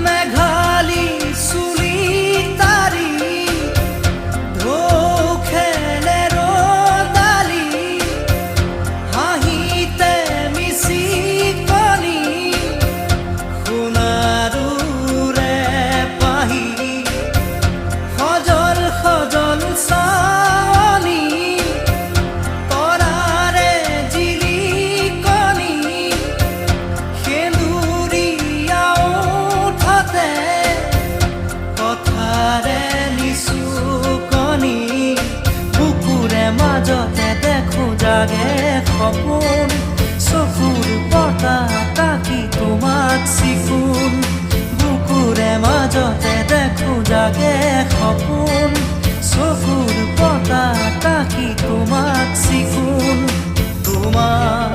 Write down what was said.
মেঘালী চুলি তাৰি ঢৌ খেলে ৰ'দালি হাঁহিতে মিচিকনি সোণাৰুৰে পাহি সজল সজল চাৱনি তৰাৰে জিলিকনি সেন্দুৰীয়া ওঠতে কথাৰে নিচুকনি বুকুৰে মাজতে দেখো জাগে সপোন চকুৰ পতা তাকি তোমাক চিকুণ বুকুৰে মাজতে দেখো জাগে সপোন চকুৰ পতা তাকি তোমাক চিকুণ তোমাৰ